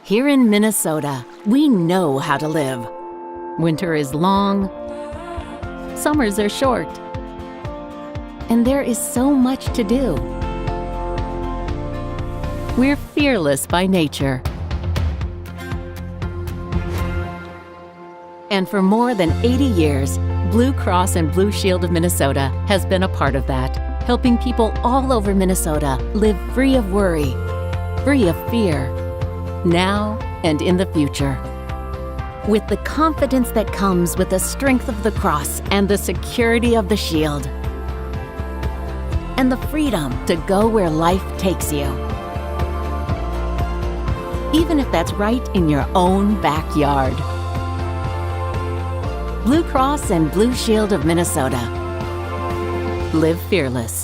Here in Minnesota, we know how to live. Winter is long, summers are short, and there is so much to do. We're fearless by nature. And for more than 80 years, Blue Cross and Blue Shield of Minnesota has been a part of that, helping people all over Minnesota live free of worry, free of fear, now and in the future. With the confidence that comes with the strength of the cross and the security of the shield, and the freedom to go where life takes you, even if that's right in your own backyard. Blue Cross and Blue Shield of Minnesota. Live fearless.